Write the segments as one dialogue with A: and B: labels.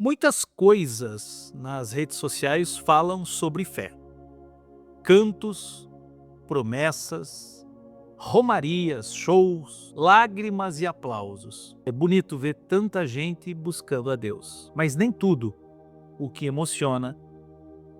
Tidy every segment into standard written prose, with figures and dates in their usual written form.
A: Muitas coisas nas redes sociais falam sobre fé. Cantos, promessas, romarias, shows, lágrimas e aplausos. É bonito ver tanta gente buscando a Deus, mas nem tudo o que emociona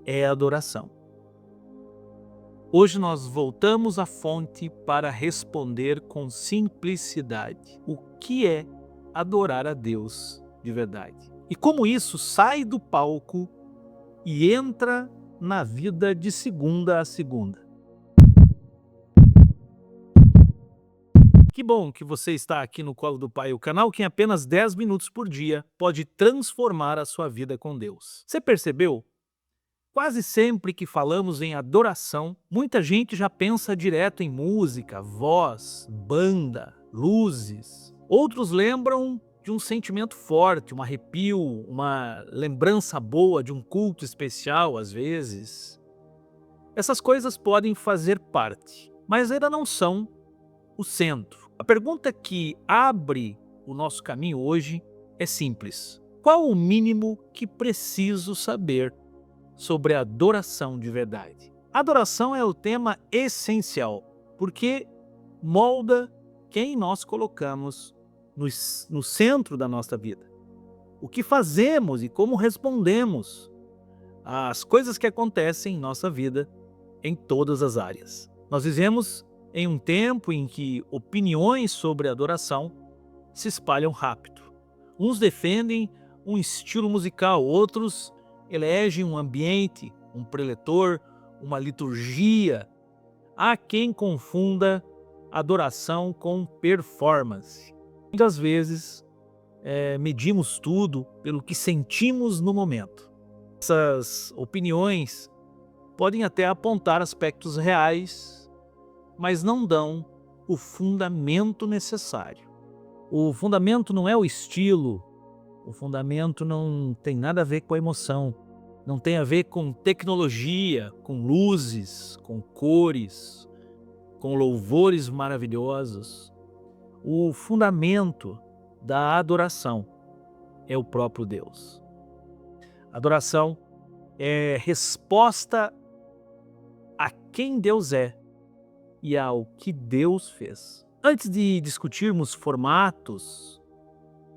A: é adoração. Hoje nós voltamos à fonte para responder com simplicidade o que é adorar a Deus de verdade. E como isso sai do palco e entra na vida de segunda a segunda. Que bom que você está aqui no Colo do Pai, o canal que em apenas 10 minutos por dia pode transformar a sua vida com Deus. Você percebeu? Quase sempre que falamos em adoração, muita gente já pensa direto em música, voz, banda, luzes. Outros lembram de um sentimento forte, um arrepio, uma lembrança boa de um culto especial, às vezes. Essas coisas podem fazer parte, mas ainda não são o centro. A pergunta que abre o nosso caminho hoje é simples. Qual o mínimo que preciso saber sobre a adoração de verdade? Adoração é o tema essencial, porque molda quem nós colocamos no centro da nossa vida. O que fazemos e como respondemos às coisas que acontecem em nossa vida em todas as áreas. Nós vivemos em um tempo em que opiniões sobre adoração se espalham rápido. Uns defendem um estilo musical, outros elegem um ambiente, um preletor, uma liturgia. Há quem confunda adoração com performance. Muitas vezes medimos tudo pelo que sentimos no momento. Essas opiniões podem até apontar aspectos reais, mas não dão o fundamento necessário. O fundamento não é o estilo, o fundamento não tem nada a ver com a emoção, não tem a ver com tecnologia, com luzes, com cores, com louvores maravilhosos. O fundamento da adoração é o próprio Deus. Adoração é resposta a quem Deus é e ao que Deus fez. Antes de discutirmos formatos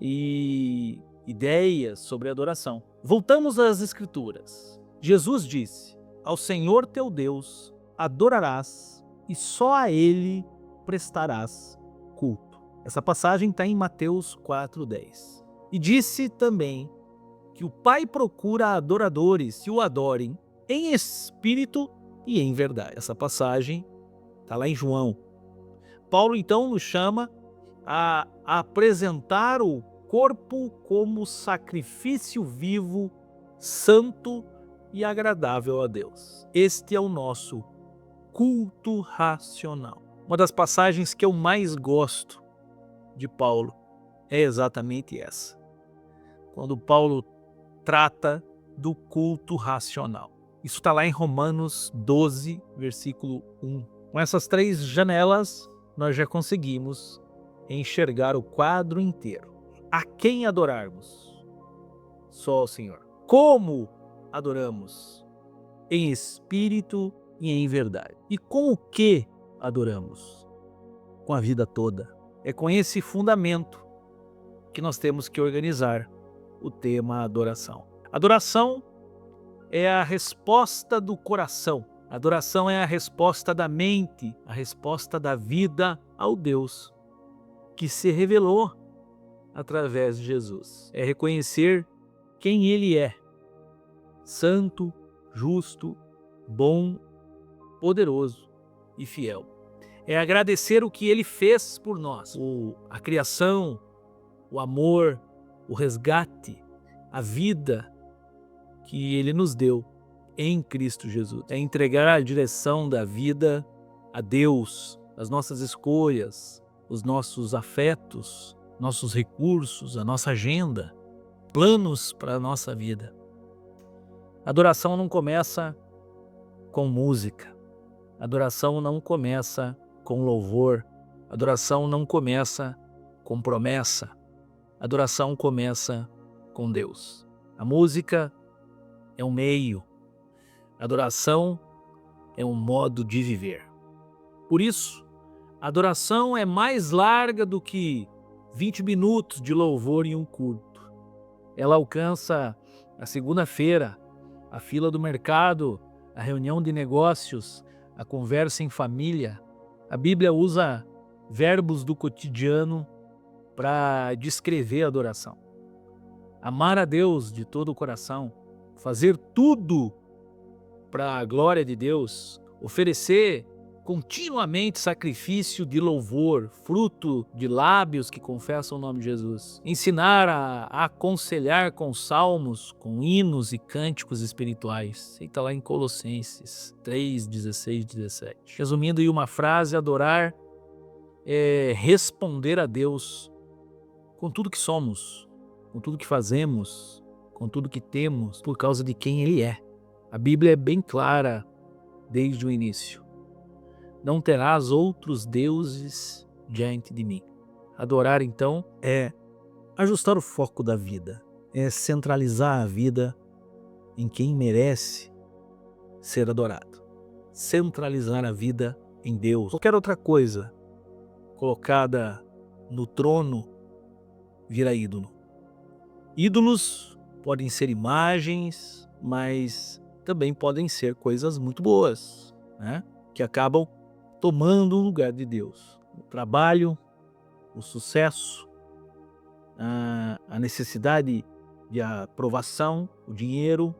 A: e ideias sobre adoração, voltamos às Escrituras. Jesus disse: ao Senhor teu Deus adorarás e só a Ele prestarás culto. Essa passagem está em Mateus 4:10. E disse também que o Pai procura adoradores que o adorem em espírito e em verdade. Essa passagem está lá em João. Paulo então nos chama a apresentar o corpo como sacrifício vivo, santo e agradável a Deus. Este é o nosso culto racional. Uma das passagens que eu mais gosto de Paulo é exatamente essa. Quando Paulo trata do culto racional. Isso está lá em Romanos 12, versículo 1. Com essas 3 janelas, nós já conseguimos enxergar o quadro inteiro. A quem adorarmos? Só ao Senhor. Como adoramos? Em espírito e em verdade. E com o que adoramos? Com a vida toda. É com esse fundamento que nós temos que organizar o tema adoração. Adoração é a resposta do coração. Adoração é a resposta da mente, a resposta da vida ao Deus que se revelou através de Jesus. É reconhecer quem Ele é: santo, justo, bom, poderoso e fiel. É agradecer o que Ele fez por nós, a criação, o amor, o resgate, a vida que Ele nos deu em Cristo Jesus. É entregar a direção da vida a Deus, as nossas escolhas, os nossos afetos, nossos recursos, a nossa agenda, planos para a nossa vida. Adoração não começa com música. Adoração não começa com louvor. Adoração não começa com promessa. Adoração começa com Deus. A música é um meio, a adoração é um modo de viver. Por isso, a adoração é mais larga do que 20 minutos de louvor em um culto. Ela alcança a segunda-feira, a fila do mercado, a reunião de negócios, a conversa em família. A Bíblia usa verbos do cotidiano para descrever a adoração. Amar a Deus de todo o coração, fazer tudo para a glória de Deus, oferecer continuamente sacrifício de louvor, fruto de lábios que confessam o nome de Jesus. Ensinar a aconselhar com salmos, com hinos e cânticos espirituais. Está lá em Colossenses 3, 16, 17. Resumindo em uma frase, adorar é responder a Deus com tudo que somos, com tudo que fazemos, com tudo que temos, por causa de quem Ele é. A Bíblia é bem clara desde o início. Não terás outros deuses diante de mim. Adorar, então, é ajustar o foco da vida, é centralizar a vida em quem merece ser adorado. Centralizar a vida em Deus. Qualquer outra coisa colocada no trono vira ídolo. Ídolos podem ser imagens, mas também podem ser coisas muito boas, né? Que acabam tomando o lugar de Deus. O trabalho, o sucesso, a necessidade de aprovação, o dinheiro,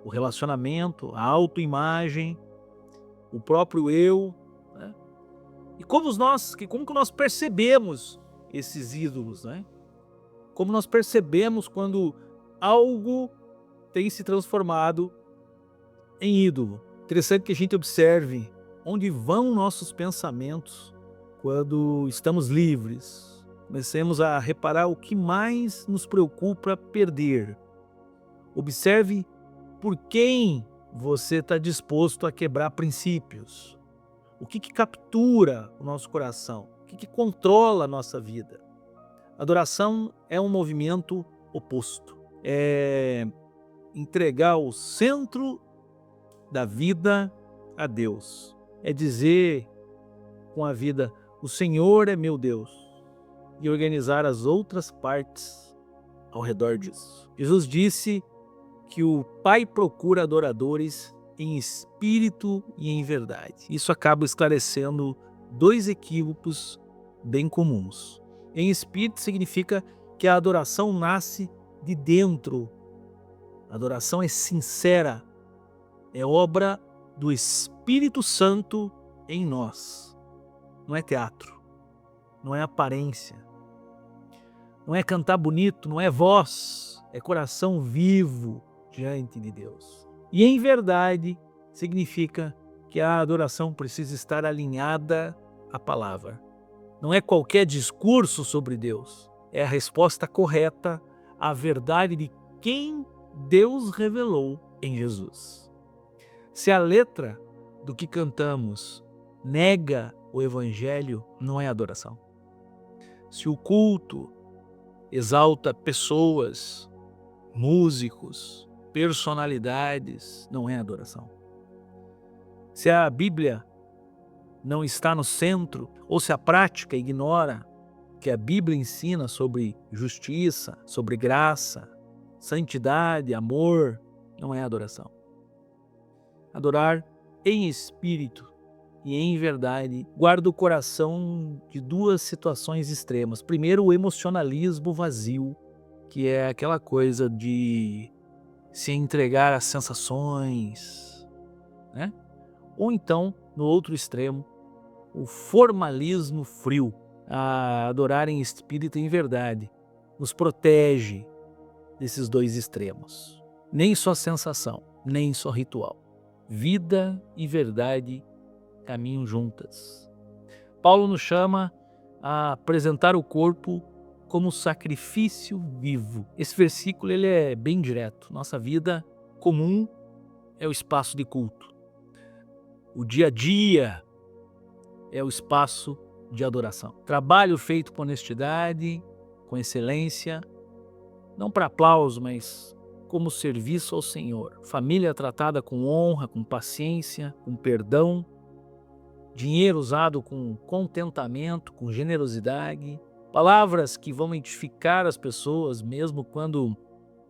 A: o relacionamento, a autoimagem, o próprio eu, né? E como que nós percebemos esses ídolos, né? Como nós percebemos quando algo tem se transformado em ídolo. Interessante que a gente observe onde vão nossos pensamentos quando estamos livres. Comecemos a reparar o que mais nos preocupa perder. Observe por quem você está disposto a quebrar princípios. O que captura o nosso coração? O que controla a nossa vida? Adoração é um movimento oposto. É entregar o centro da vida a Deus. É dizer com a vida, o Senhor é meu Deus, e organizar as outras partes ao redor disso. Jesus disse que o Pai procura adoradores em espírito e em verdade. Isso acaba esclarecendo dois equívocos bem comuns. Em espírito significa que a adoração nasce de dentro. A adoração é sincera, é obra do Espírito Santo em nós. Não é teatro, não é aparência, não é cantar bonito, não é voz, é coração vivo diante de Deus. E em verdade significa que a adoração precisa estar alinhada à palavra. Não é qualquer discurso sobre Deus, é a resposta correta à verdade de quem Deus revelou em Jesus. Se a letra do que cantamos nega o Evangelho, não é adoração. Se o culto exalta pessoas, músicos, personalidades, não é adoração. Se a Bíblia não está no centro, ou se a prática ignora que a Bíblia ensina sobre justiça, sobre graça, santidade, amor, não é adoração. Adorar em espírito e em verdade guarda o coração de duas situações extremas. Primeiro, o emocionalismo vazio, que é aquela coisa de se entregar às sensações, né? Ou então, no outro extremo, o formalismo frio. A adorar em espírito e em verdade nos protege desses dois extremos. Nem só sensação, nem só ritual. Vida e verdade caminham juntas. Paulo nos chama a apresentar o corpo como sacrifício vivo. Esse versículo ele é bem direto. Nossa vida comum é o espaço de culto. O dia a dia é o espaço de adoração. Trabalho feito com honestidade, com excelência, não para aplauso, mas como serviço ao Senhor. Família tratada com honra, com paciência, com perdão. Dinheiro usado com contentamento, com generosidade. Palavras que vão edificar as pessoas, mesmo quando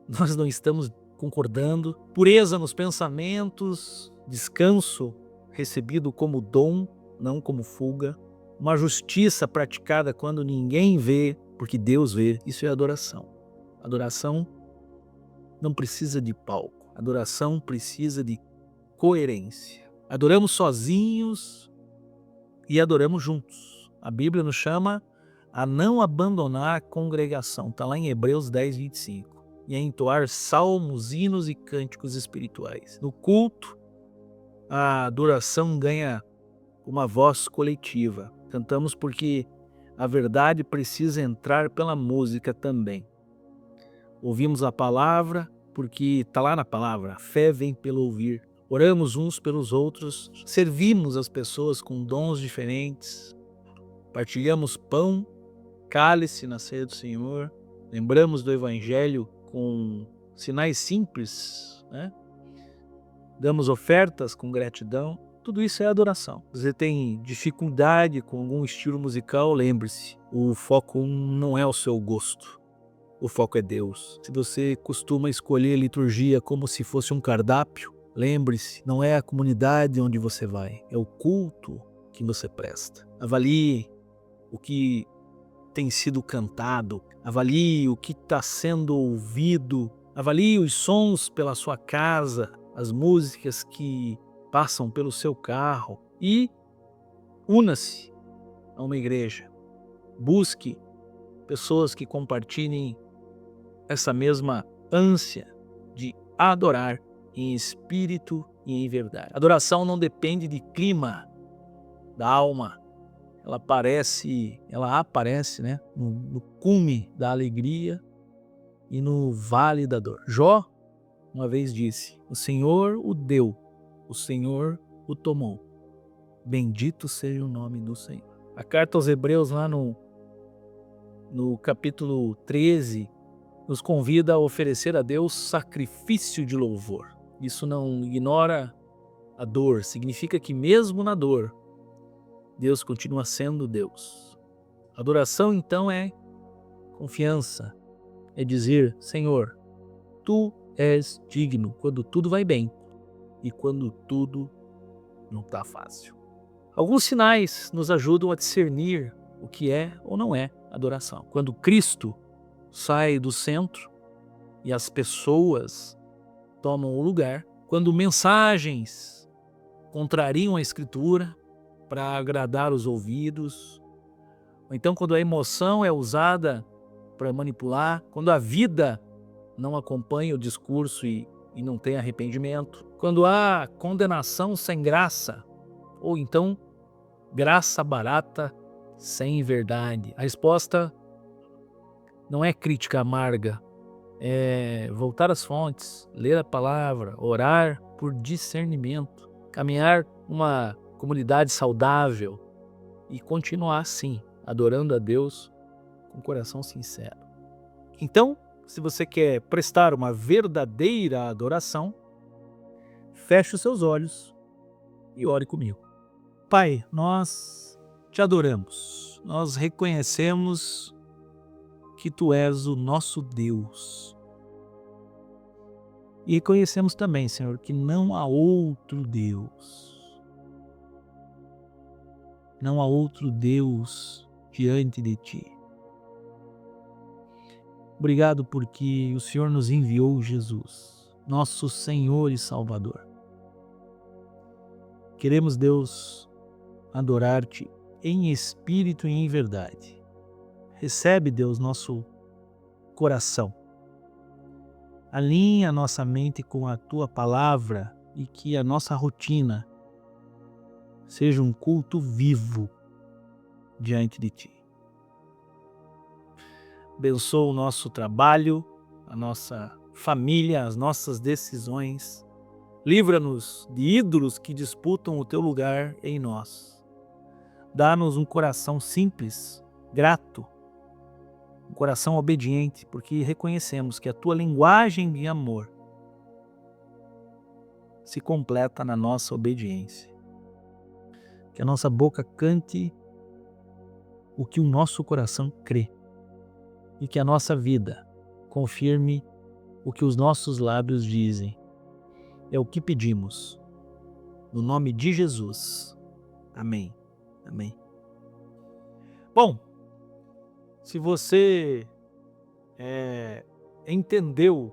A: nós não estamos concordando. Pureza nos pensamentos. Descanso recebido como dom, não como fuga. Uma justiça praticada quando ninguém vê, porque Deus vê. Isso é adoração. Adoração não precisa de palco. Adoração precisa de coerência. Adoramos sozinhos e adoramos juntos. A Bíblia nos chama a não abandonar a congregação. Está lá em Hebreus 10, 25. E a entoar salmos, hinos e cânticos espirituais. No culto, a adoração ganha uma voz coletiva. Cantamos porque a verdade precisa entrar pela música também. Ouvimos a palavra porque está lá na palavra. A fé vem pelo ouvir. Oramos uns pelos outros. Servimos as pessoas com dons diferentes. Partilhamos pão, cálice na ceia do Senhor. Lembramos do Evangelho com sinais simples, né? Damos ofertas com gratidão. Tudo isso é adoração. Você tem dificuldade com algum estilo musical, lembre-se, o foco não é o seu gosto. O foco é Deus. Se você costuma escolher liturgia como se fosse um cardápio, lembre-se, não é a comunidade onde você vai, é o culto que você presta. Avalie o que tem sido cantado, avalie o que está sendo ouvido, avalie os sons pela sua casa, as músicas que passam pelo seu carro e una-se a uma igreja. Busque pessoas que compartilhem essa mesma ânsia de adorar em espírito e em verdade. Adoração não depende de clima da alma. Ela aparece, né, no cume da alegria e no vale da dor. Jó uma vez disse: o Senhor o deu, o Senhor o tomou. Bendito seja o nome do Senhor. A carta aos Hebreus, lá no capítulo 13, nos convida a oferecer a Deus sacrifício de louvor. Isso não ignora a dor, significa que mesmo na dor, Deus continua sendo Deus. Adoração, então, é confiança, é dizer: Senhor, Tu és digno quando tudo vai bem e quando tudo não está fácil. Alguns sinais nos ajudam a discernir o que é ou não é adoração. Quando Cristo sai do centro e as pessoas tomam o lugar, quando mensagens contrariam a Escritura para agradar os ouvidos, ou então quando a emoção é usada para manipular, quando a vida não acompanha o discurso e não tem arrependimento, quando há condenação sem graça, ou então graça barata sem verdade. A resposta não é crítica amarga, é voltar às fontes, ler a palavra, orar por discernimento, caminhar uma comunidade saudável e continuar assim, adorando a Deus com coração sincero. Então, se você quer prestar uma verdadeira adoração, feche os seus olhos e ore comigo. Pai, nós te adoramos, nós reconhecemos que Tu és o nosso Deus. E reconhecemos também, Senhor, que não há outro Deus. Não há outro Deus diante de Ti. Obrigado porque o Senhor nos enviou Jesus, nosso Senhor e Salvador. Queremos, Deus, adorar-Te em espírito e em verdade. Recebe, Deus, nosso coração. Alinha a nossa mente com a Tua palavra e que a nossa rotina seja um culto vivo diante de Ti. Abençoa o nosso trabalho, a nossa família, as nossas decisões. Livra-nos de ídolos que disputam o Teu lugar em nós. Dá-nos um coração simples, grato, um coração obediente, porque reconhecemos que a Tua linguagem de amor se completa na nossa obediência. Que a nossa boca cante o que o nosso coração crê e que a nossa vida confirme o que os nossos lábios dizem. É o que pedimos. No nome de Jesus. Amém. Amém. Bom, se você entendeu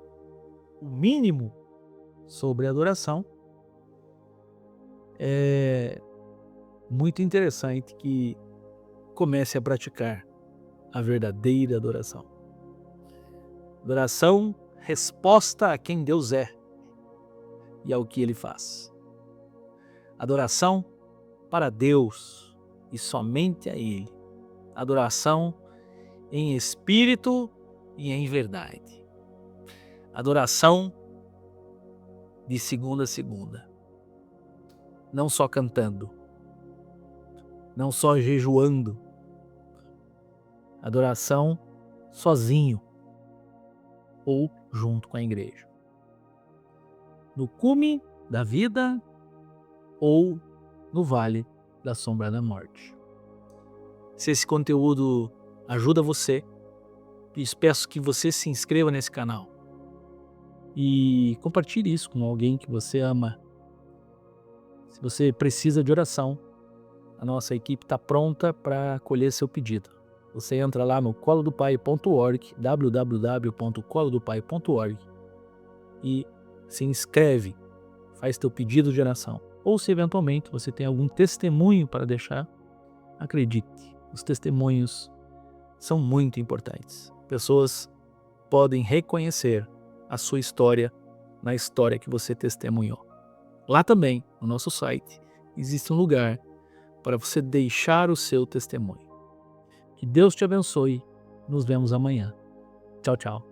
A: o mínimo sobre adoração, é muito interessante que comece a praticar a verdadeira adoração. Adoração, resposta a quem Deus é e ao que Ele faz. Adoração para Deus e somente a Ele. Adoração em espírito e em verdade. Adoração de segunda a segunda. Não só cantando, não só jejuando. Adoração sozinho ou junto com a igreja. No cume da vida ou no vale da sombra da morte. Se esse conteúdo ajuda você, peço que você se inscreva nesse canal e compartilhe isso com alguém que você ama. Se você precisa de oração, a nossa equipe está pronta para acolher seu pedido. Você entra lá no colodopai.org, www.colodopai.org e se inscreve, faz teu pedido de oração. Ou se eventualmente você tem algum testemunho para deixar, acredite, os testemunhos são muito importantes. Pessoas podem reconhecer a sua história na história que você testemunhou. Lá também, no nosso site, existe um lugar para você deixar o seu testemunho. Que Deus te abençoe. Nos vemos amanhã. Tchau, tchau.